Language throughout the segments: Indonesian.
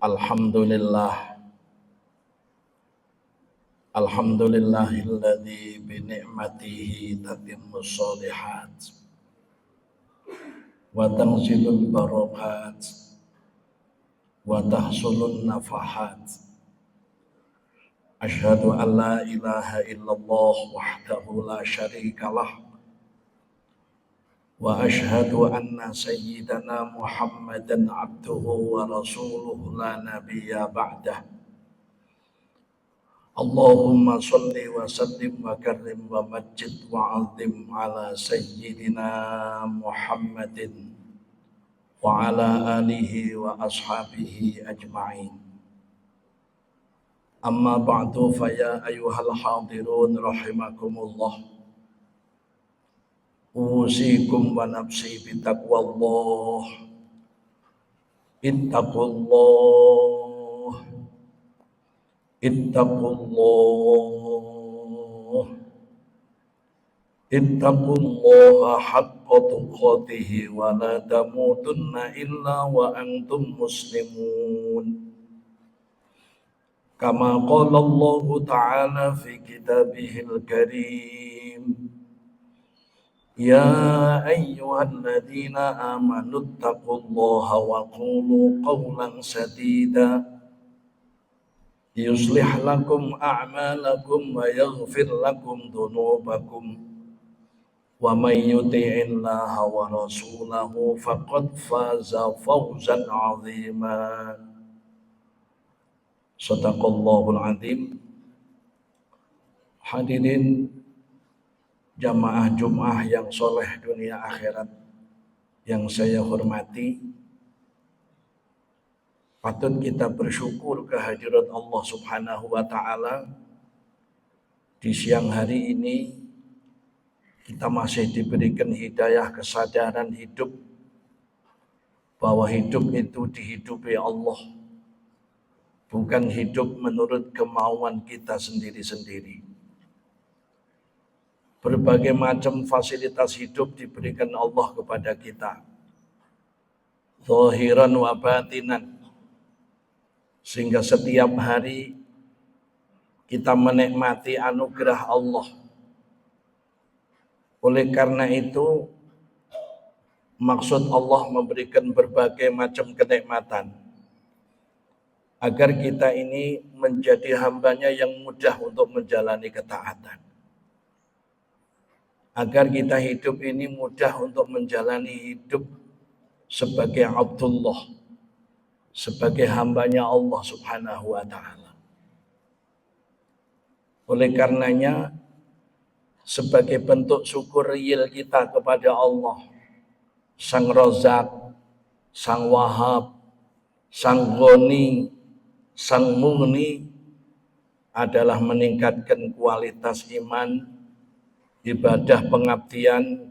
Alhamdulillah, alhamdulillahilladzi bi ni'matihi tatimmus shalihat wa tanzilul barakat wa tahsulun nafahat. Asyhadu an la ilaha illallah wahdahu la syarikalah wa asyhadu anna sayyidana Muhammadan abduhu wa rasuluhu la nabiyya ba'dah. Allahumma salli wa sallim wa karrim wa majid wa azim ala sayyidina Muhammadin wa ala alihi wa ashabihi ajma'in. Amma ba'du fa ya ayyuhal hadirun rahimakumullah. Usikum wa nafsi bitaqwallah. Ittaqullah. Ittaqullah. Ittaqullaha haqqa tuqatih wa la tamutunna illa wa antum muslimun. Kama qala Allah Ta'ala fi kitabihil karim. Ya ayyuhalladzina amanu ittaqullaha wa qulu qawlan sadida. Yuslih lakum a'malakum wa yaghfir lakum dhunubakum wa may yuti'illaha wa rasulahu faqad faza fawzan 'azima. Shadaqallahul 'azim. Hadirin jamaah Jumat yang soleh dunia akhirat yang saya hormati, patut kita bersyukur kehadirat Allah Subhanahu wa Ta'ala. Di siang hari ini kita masih diberikan hidayah kesadaran hidup, bahwa hidup itu dihidupi Allah, bukan hidup menurut kemauan kita sendiri-sendiri. Berbagai macam fasilitas hidup diberikan Allah kepada kita, zahiran wa batinan, sehingga setiap hari kita menikmati anugerah Allah. Oleh karena itu, maksud Allah memberikan berbagai macam kenikmatan agar kita ini menjadi hambanya yang mudah untuk menjalani ketaatan, agar kita hidup ini mudah untuk menjalani hidup sebagai Abdullah, sebagai hambanya Allah Subhanahu wa Ta'ala. Oleh karenanya, sebagai bentuk syukur real kita kepada Allah, Sang Razak, Sang Wahab, Sang Ghani, Sang Mughni, adalah meningkatkan kualitas iman, ibadah pengabdian,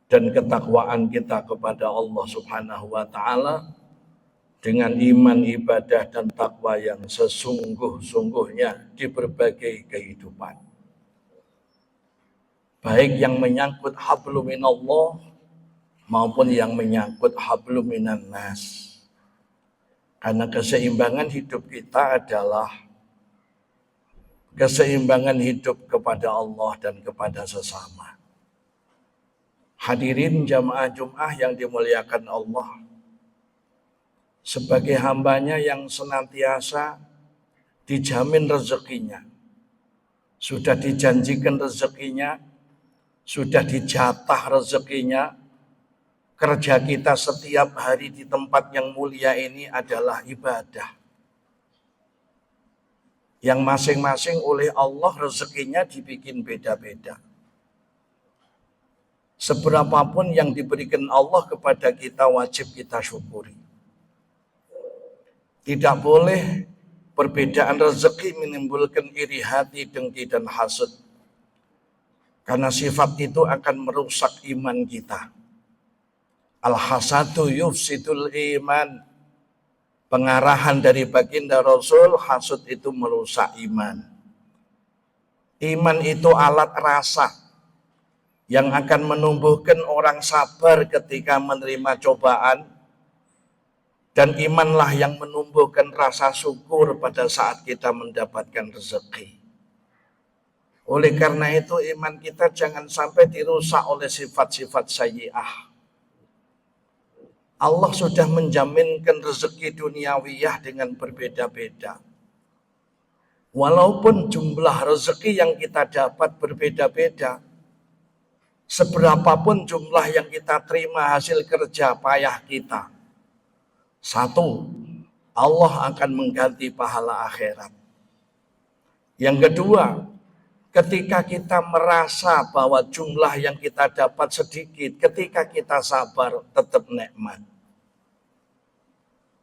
dan ketakwaan kita kepada Allah Subhanahu wa Ta'ala dengan iman, ibadah, dan takwa yang sesungguh-sungguhnya di berbagai kehidupan, baik yang menyangkut hablum minallah maupun yang menyangkut hablum minan nas. Karena keseimbangan hidup kita adalah keseimbangan hidup kepada Allah dan kepada sesama. Hadirin jamaah Jumat yang dimuliakan Allah, sebagai hambanya yang senantiasa dijamin rezekinya, sudah dijanjikan rezekinya, sudah dijatah rezekinya. Kerja kita setiap hari di tempat yang mulia ini adalah ibadah, yang masing-masing oleh Allah rezekinya dibikin beda-beda. Seberapapun yang diberikan Allah kepada kita, wajib kita syukuri. Tidak boleh perbedaan rezeki menimbulkan iri hati, dengki, dan hasad. Karena sifat itu akan merusak iman kita. Al-hasadu yufsidul iman. Pengarahan dari baginda Rasul, hasad itu merusak iman. Iman itu alat rasa yang akan menumbuhkan orang sabar ketika menerima cobaan, Dan imanlah yang menumbuhkan rasa syukur pada saat kita mendapatkan rezeki. Oleh karena itu iman kita jangan sampai dirusak oleh sifat-sifat sayyi'ah. Allah sudah menjaminkan rezeki duniawiyah dengan berbeda-beda. Walaupun jumlah rezeki yang kita dapat berbeda-beda, seberapapun jumlah yang kita terima hasil kerja payah kita, satu, Allah akan mengganti pahala akhirat. Yang kedua, ketika kita merasa bahwa jumlah yang kita dapat sedikit, ketika kita sabar tetap nikmat.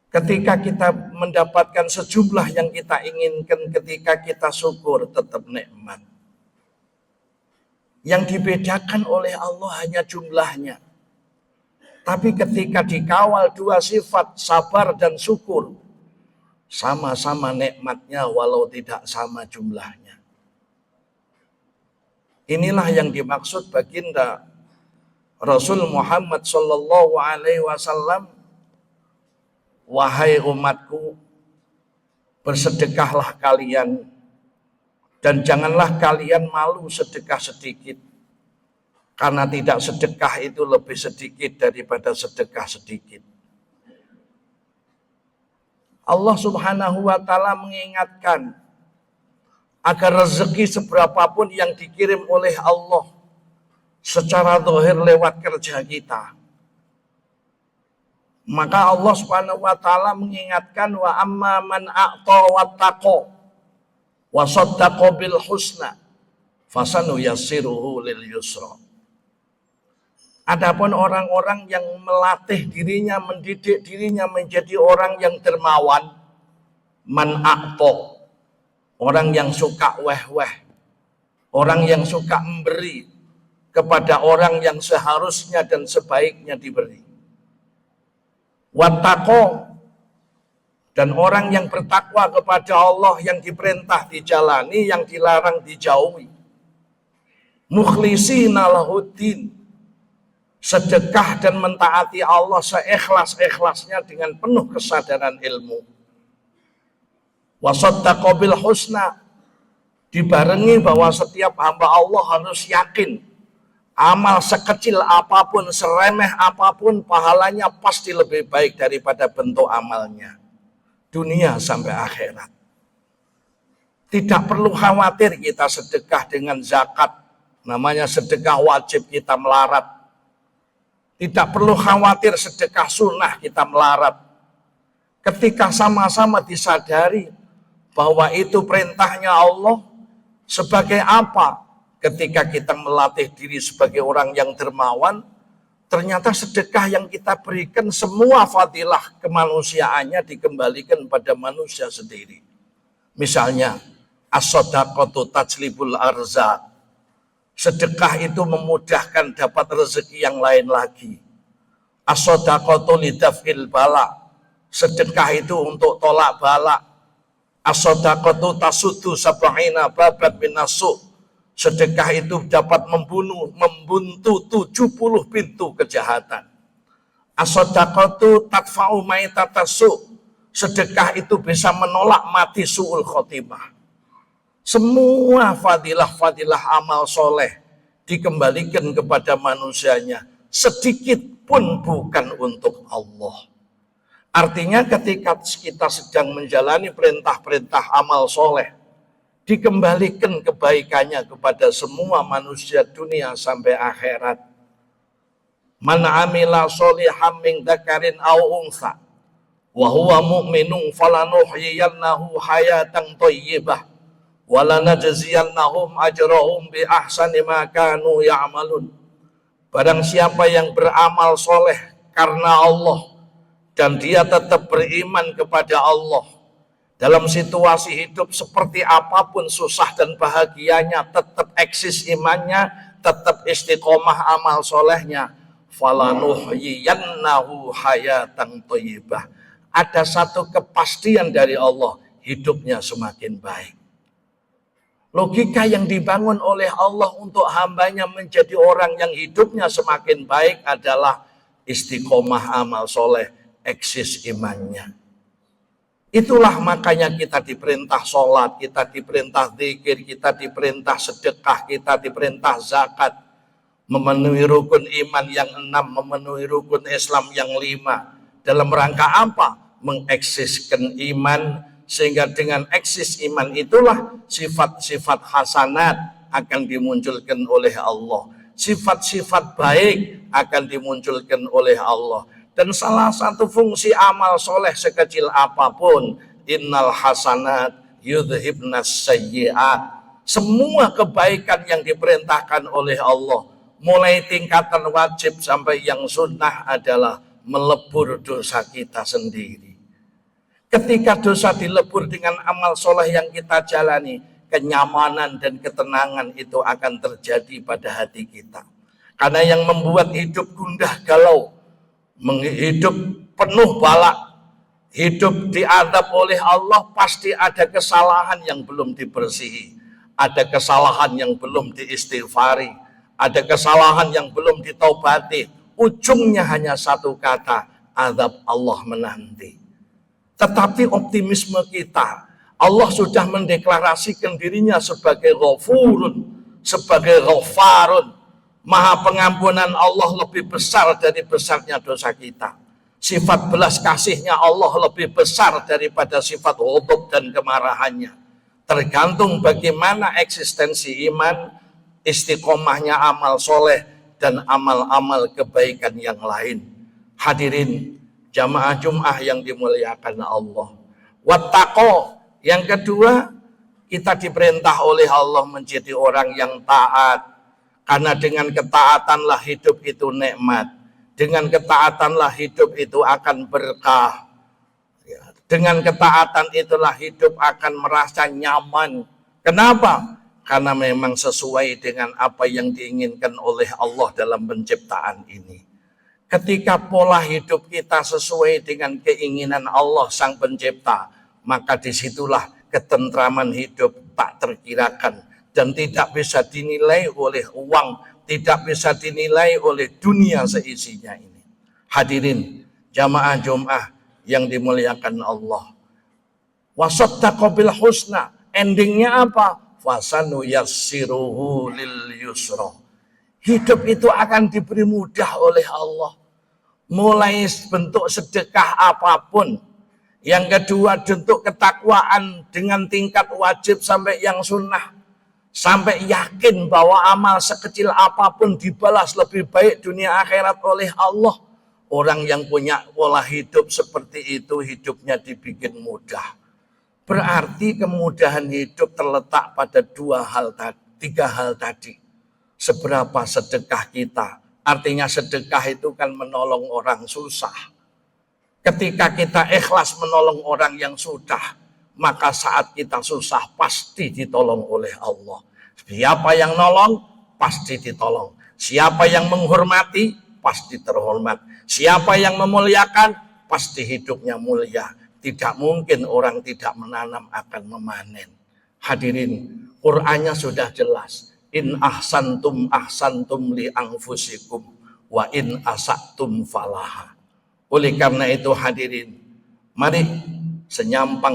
Ketika kita mendapatkan sejumlah yang kita inginkan, ketika kita syukur tetap nikmat. Yang dibedakan oleh Allah hanya jumlahnya. Tapi ketika dikawal dua sifat, sabar dan syukur, sama-sama nikmatnya walau tidak sama jumlahnya. Inilah yang dimaksud baginda Rasul Muhammad sallallahu alaihi wasallam, wahai umatku, bersedekahlah kalian dan janganlah kalian malu sedekah sedikit. Karena tidak sedekah itu lebih sedikit daripada sedekah sedikit. Allah subhanahu wa ta'ala mengingatkan agar rezeki seberapapun yang dikirim oleh Allah secara zahir lewat kerja kita, maka Allah subhanahu wa ta'ala mengingatkan wa amma man a'ta wattaqa wa saddaqa bil husna fasanu yassiruhu lil yusra. Adapun orang-orang yang melatih dirinya, mendidik dirinya menjadi orang yang dermawan, man a'ta, orang yang suka weh-weh, orang yang suka memberi kepada orang yang seharusnya dan sebaiknya diberi. Wattaqo, dan orang yang bertakwa kepada Allah, yang diperintah dijalani, yang dilarang dijauhi. Mukhlishina lahuddin, sedekah dan mentaati Allah seikhlas-ikhlasnya dengan penuh kesadaran ilmu. Wasaddaqa bil husna, dibarengi bahwa setiap hamba Allah harus yakin amal sekecil apapun, seremeh apapun, pahalanya pasti lebih baik daripada bentuk amalnya, dunia sampai akhirat. Tidak perlu khawatir kita sedekah dengan zakat, namanya sedekah wajib kita melarat. Tidak perlu khawatir sedekah sunnah kita melarat. Ketika sama-sama disadari bahwa itu perintahnya Allah, sebagai apa? Ketika kita melatih diri sebagai orang yang dermawan, ternyata sedekah yang kita berikan semua fadilah kemanusiaannya dikembalikan pada manusia sendiri. Misalnya, as-shadaqatu tajlibul arzaq. Sedekah itu memudahkan dapat rezeki yang lain lagi. As-shadaqatu lidaf'il bala. Sedekah itu untuk tolak bala. As-shadaqatu tasuddu sab'ina babat minasu. Sedekah itu dapat membuntu 70 pintu kejahatan. As-shadaqatu tadfa'u maitatasu. Sedekah itu bisa menolak mati su'ul khotimah. Semua fadilah-fadilah amal soleh dikembalikan kepada manusianya, sedikit pun bukan untuk Allah. Artinya ketika kita sedang menjalani perintah-perintah amal soleh, dikembalikan kebaikannya kepada semua manusia dunia sampai akhirat. Man amila sholihan min dzakarin aw untha wa huwa mu'minun falanuhyiyannahu hayatan thayyibah walanajziyannahum ajrahum bi ahsani ma kanu ya'malun. Barang siapa yang beramal soleh karena Allah dan dia tetap beriman kepada Allah, dalam situasi hidup seperti apapun susah dan bahagianya, tetap eksis imannya, tetap istiqomah amal solehnya, falanuhyiyannahu hayatan thayyibah. Ada satu kepastian dari Allah, hidupnya semakin baik. Logika yang dibangun oleh Allah untuk hambanya menjadi orang yang hidupnya semakin baik adalah istiqomah amal soleh eksis imannya. Itulah makanya kita diperintah sholat, kita diperintah zikir, kita diperintah sedekah, kita diperintah zakat, memenuhi rukun iman yang 6, memenuhi rukun Islam yang 5. Dalam rangka apa? Mengeksiskan iman, sehingga dengan eksis iman itulah sifat-sifat hasanat akan dimunculkan oleh Allah. Sifat-sifat baik akan dimunculkan oleh Allah. Dan salah satu fungsi amal soleh sekecil apapun, innal hasanat yudhibnas sayyi'at. Semua kebaikan yang diperintahkan oleh Allah, mulai tingkatan wajib sampai yang sunnah, adalah melebur dosa kita sendiri. Ketika dosa dilebur dengan amal soleh yang kita jalani, kenyamanan dan ketenangan itu akan terjadi pada hati kita. Karena yang membuat hidup gundah galau, hidup penuh balak, hidup diadab oleh Allah, pasti ada kesalahan yang belum dibersihi, ada kesalahan yang belum diistighfari, ada kesalahan yang belum ditaubati. Ujungnya hanya satu kata, azab Allah menanti. Tetapi optimisme kita, Allah sudah mendeklarasikan dirinya sebagai Ghafurun, sebagai Ghafarun. Maha pengampunan Allah lebih besar dari besarnya dosa kita. Sifat belas kasihnya Allah lebih besar daripada sifat ghadab dan kemarahannya. Tergantung bagaimana eksistensi iman, istiqomahnya amal soleh, dan amal-amal kebaikan yang lain. Hadirin jamaah Jum'ah yang dimuliakan Allah. Wattaqo, yang kedua, kita diperintah oleh Allah menjadi orang yang taat. Karena dengan ketaatanlah hidup itu nikmat. Dengan ketaatanlah hidup itu akan berkah. Dengan ketaatan itulah hidup akan merasa nyaman. Kenapa? Karena memang sesuai dengan apa yang diinginkan oleh Allah dalam penciptaan ini. Ketika pola hidup kita sesuai dengan keinginan Allah sang pencipta, maka disitulah ketentraman hidup tak terkirakan. Dan tidak bisa dinilai oleh uang, tidak bisa dinilai oleh dunia seisinya ini. Hadirin jamaah Jum'ah yang dimuliakan Allah. Wasaddaqa bil husna, endingnya apa? Fasanu yassiruhu lil yusra. Hidup itu akan diberi mudah oleh Allah. Mulai bentuk sedekah apapun. Yang kedua, bentuk ketakwaan dengan tingkat wajib sampai yang sunnah. Sampai yakin bahwa amal sekecil apapun dibalas lebih baik dunia akhirat oleh Allah. Orang yang punya pola hidup seperti itu, hidupnya dibikin mudah. Berarti kemudahan hidup terletak pada tiga hal tadi. Seberapa sedekah kita. Artinya sedekah itu kan menolong orang susah. Ketika kita ikhlas menolong orang yang sudah, maka saat kita susah pasti ditolong oleh Allah. Siapa yang nolong, pasti ditolong. Siapa yang menghormati, pasti terhormat. Siapa yang memuliakan, pasti hidupnya mulia. Tidak mungkin orang tidak menanam akan memanen. Hadirin, Qur'annya sudah jelas. In ahsantum li anfusikum wa in asatum falaha. Oleh karena itu hadirin, mari senyampang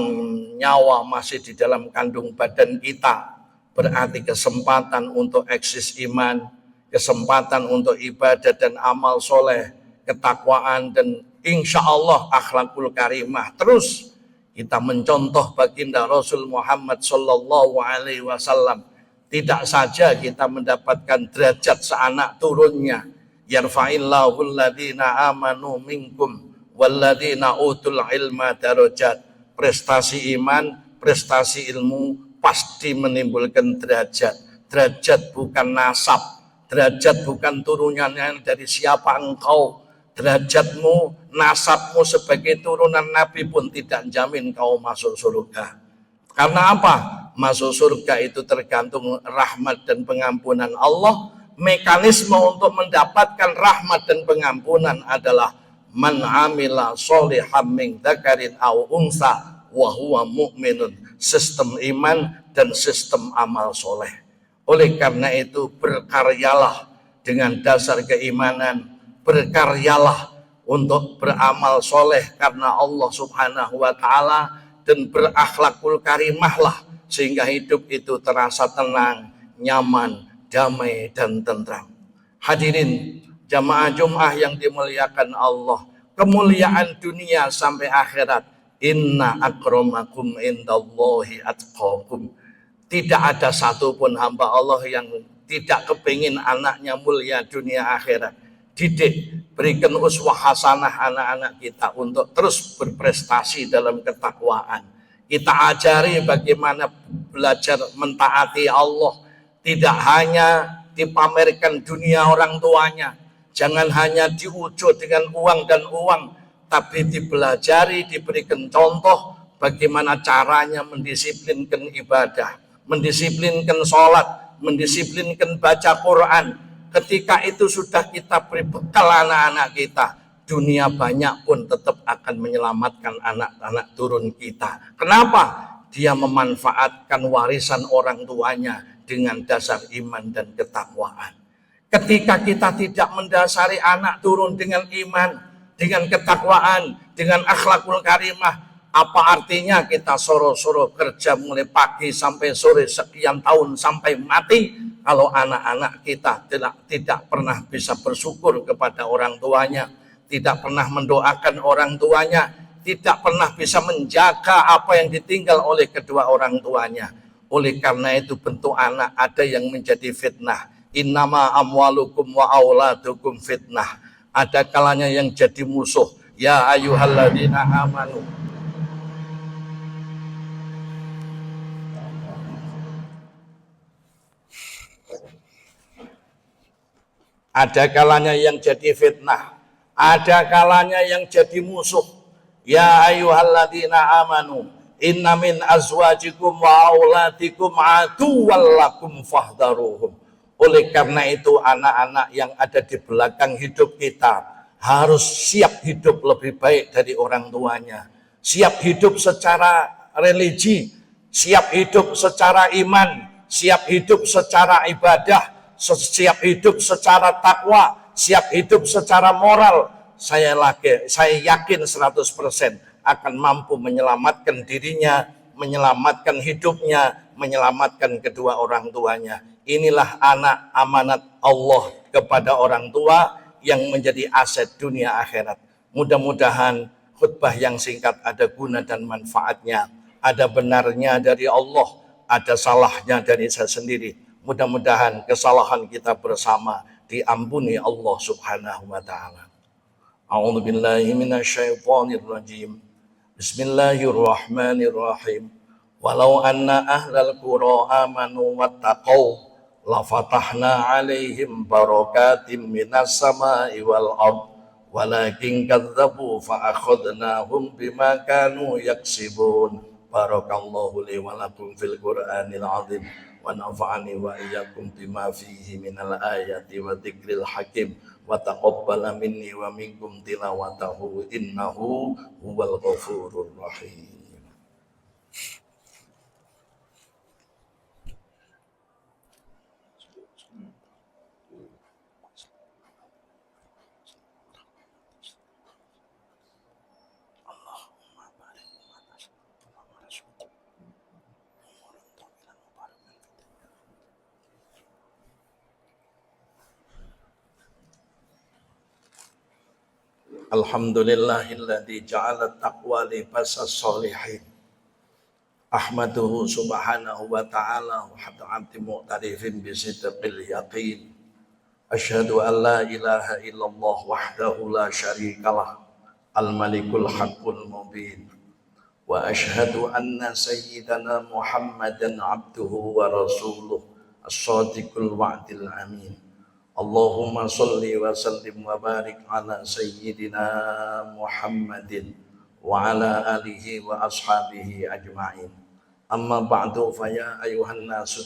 nyawa masih di dalam kandung badan kita, berarti kesempatan untuk eksis iman, kesempatan untuk ibadah dan amal soleh, ketakwaan dan insya Allah akhlakul karimah. Terus kita mencontoh baginda Rasul Muhammad Sallallahu Alaihi Wasallam. Tidak saja kita mendapatkan derajat seanak turunnya, yarfa'illahu alladhina amanu minkum walladhina utul ilma darajat. Prestasi iman, prestasi ilmu pasti menimbulkan derajat. Derajat bukan nasab, derajat bukan turunannya dari siapa engkau. Derajatmu, nasabmu sebagai turunan Nabi pun tidak jamin kau masuk surga. Karena apa? Masuk surga itu tergantung rahmat dan pengampunan Allah. Mekanisme untuk mendapatkan rahmat dan pengampunan adalah man amila sholihan min dzakarin aw unsa wa huwa mu'minun. Sistem iman dan sistem amal soleh. Oleh karena itu berkaryalah dengan dasar keimanan. Berkaryalah untuk beramal soleh karena Allah Subhanahu wa Ta'ala, dan berakhlakul karimah lah, sehingga hidup itu terasa tenang, nyaman, damai, dan tentram. Hadirin jamaah Jum'ah yang dimuliakan Allah, kemuliaan dunia sampai akhirat, inna akramakum indallahi atqakum. Tidak ada satupun hamba Allah yang tidak kepingin anaknya mulia dunia akhirat. Didik, berikan uswah hasanah anak-anak kita untuk terus berprestasi dalam ketakwaan. Kita ajari bagaimana belajar mentaati Allah, tidak hanya dipamerkan dunia orang tuanya, jangan hanya diucut dengan uang dan uang, tapi dipelajari, diberikan contoh bagaimana caranya mendisiplinkan ibadah, mendisiplinkan sholat, mendisiplinkan baca Quran. Ketika itu sudah kita beri bekal anak-anak kita, dunia banyak pun tetap akan menyelamatkan anak-anak turun kita. Kenapa? Dia memanfaatkan warisan orang tuanya dengan dasar iman dan ketakwaan. Ketika kita tidak mendasari anak turun dengan iman, dengan ketakwaan, dengan akhlakul karimah, apa artinya kita soro-soro kerja mulai pagi sampai sore sekian tahun sampai mati, kalau anak-anak kita tidak pernah bisa bersyukur kepada orang tuanya, tidak pernah mendoakan orang tuanya, tidak pernah bisa menjaga apa yang ditinggal oleh kedua orang tuanya. Oleh karena itu bentuk anak ada yang menjadi fitnah. Innama amwalukum wa auladukum fitnah. Ada kalanya yang jadi musuh. Ya ayyuhalladzina amanu. Ada kalanya yang jadi fitnah, ada kalanya yang jadi musuh. Ya ayyuhalladzina amanu, inna min azwajikum wa auladikum aduwwal lakum fahdharuhum. Oleh karena itu anak-anak yang ada di belakang hidup kita harus siap hidup lebih baik dari orang tuanya. Siap hidup secara religi, siap hidup secara iman, siap hidup secara ibadah, siap hidup secara takwa, siap hidup secara moral. Saya yakin 100% akan mampu menyelamatkan dirinya, menyelamatkan hidupnya, menyelamatkan kedua orang tuanya. Inilah anak amanat Allah kepada orang tua yang menjadi aset dunia akhirat. Mudah-mudahan khutbah yang singkat ada guna dan manfaatnya, ada benarnya dari Allah, ada salahnya dari saya sendiri. Mudah-mudahan kesalahan kita bersama diampuni Allah Subhanahu wa Ta'ala. A'udzu billahi minasyaitonir rajim. Bismillahirrahmanirrahim. Walau anna ahlal qura amanu wattaqau la fatahna 'alaihim barakatim minas sama'i wal ard walakin kadzdzabu fa akhadnahum bima kanu yaksibun. Barakallahu li wa lakum fil Qur'anil 'azim. Wa nafa'ani wa iyyakum bima fihi minal ayati wa dzikril hakim wa taqabbala minni wa minkum tilawatahu innahu huwal ghafurur rahim. Alhamdulillahilladzi ja'ala taqwa libasas sholihin. Ahmaduhu subhanahu wa ta'ala wa had'ati mu'tarifin bisidqil yaqin. Asyhadu an la ilaha illallah wahdahu la syarikalah al-malikul haqqul mubin. Wa asyhadu anna sayyidana Muhammadan abduhu wa rasuluh as-sadiqul wa'dil amin. Allahumma salli wa sallim wa barik ala sayyidina Muhammadin wa ala alihi wa ashabihi ajma'in. Amma ba'du fa ya ayuhan nasu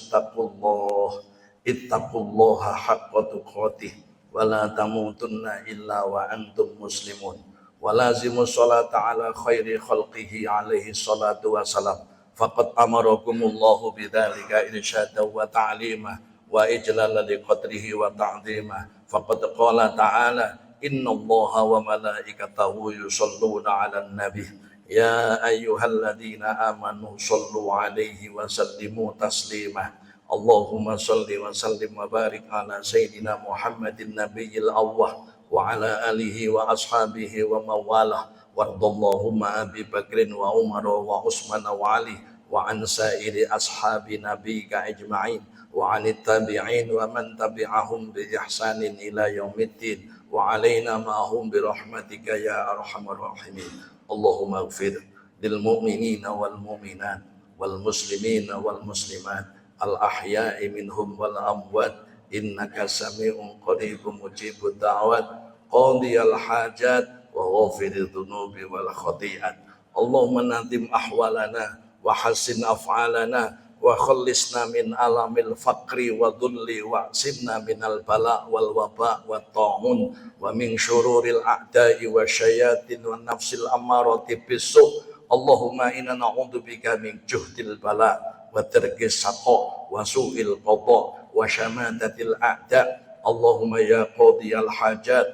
ittaqullaha haqqa tuqatih wa la tamutunna illa wa antum muslimun wa lazimu sholata ala khairi khalqihi alaihi salatu wa salam. Faqad amarakumullahu bidzalika irsyada wa ta'lima wa ijlala liqadrihi wa ta'zima. Faqad qala ta'ala innallaha wa malaikatahu yusholluna 'alan nabi ya ayyuhalladzina amanu shollu 'alaihi wa sallimu taslima. Allahumma sholli wa sallim wa barik ala sayyidina Muhammadin nabiyil awwah wa ala alihi wa ashabihi wa mawalah wardallahumma Abi Bakrin wa Umar wa Utsman wa Ali wa an sairi ashabi nabiyika ajma'in wa anit tabi'in wa man tabi'ahum bi ihsanin ila yaumiddin wa alaina ma'hum bi rahmatika ya arhamar rahimin. Allahumma ighfir lil mu'minina wal mu'minat wal muslimina wal muslimat al ahya'i minhum wal amwat innaka sami'un qaribun mujibud da'wat qadiyal hajat wa ghafirudz dzunubi wal khati'at. Allahumma nadim ahwalana wa hassin af'alana wa khallisna min alamil faqri wa dhulli wa simna minal bala wal waba wa ta'un wa min syururil a'da'i wa syayatin wa nafsil ammarati bisu'. Allahumma inna na'udzubika min juhdil bala wa tarkis saqa wa su'il qada wa syamatatil a'da'. Allahumma ya qadiyal hajat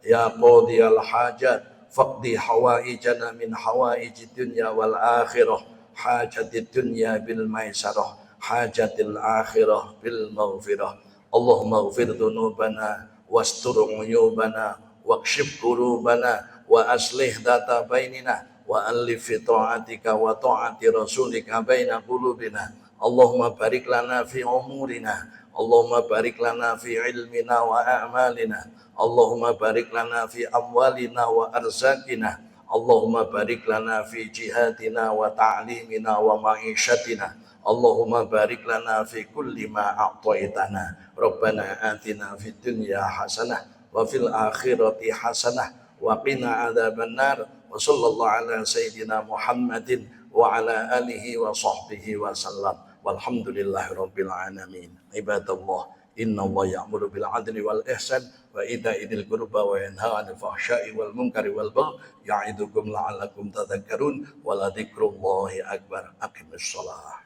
ya qadiyal hajat faqdi hawaijana min hawaijid dunya wal akhirah hajatid dunya bil maisarah hajatil akhirah bil maghfirah. Allahumma ighfir dzunubana wastur uyubana wakshif kurubana wa aslih data bainina wa alif fi ta'atika wa ta'ati rasulika baina qulubina. Allahumma barik lana fi umurina, Allahumma barik lana fi ilmina wa a'malina, Allahumma barik lana fi amwalina wa arzakina, Allahumma barik lana fi jihadina wa ta'limina wa ma'isyatina, Allahumma barik lana fi kulli ma a'taitana. Rabbana atina fid dunya hasanah wa fil akhirati hasanah wa qina adzabannar. Wa sallallahu ala sayyidina Muhammadin wa ala alihi wa sahbihi wa sallam. Walhamdulillahi rabbil alamin. Ibadallah, inna Allah ya'muru bil adli wal ihsan wa ita'i dzil qurba wa yanha 'anil fahsya'i wal munkari wal baghi ya'idukum la'allakum tadhakkarun wa la dzikrullahi akbar. Aqimus shalah.